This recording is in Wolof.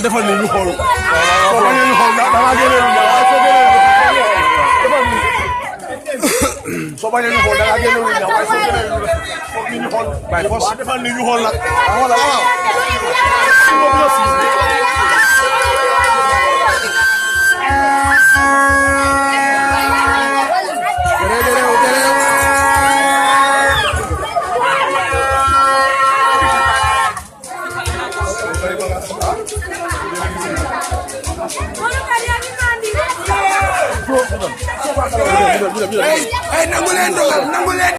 defal ni ñu xool soo bañee ñu xool da ngaa génnee lu ñaaw waaye soo génnee defal ni soo bañee ñu xool da ngaa génnee lu ñaaw waaye soo génnee lu foog ni ñu xool waaye fos defal ni ñu xool nag xoolal waaw Hey, nangu leen dogal nangu leen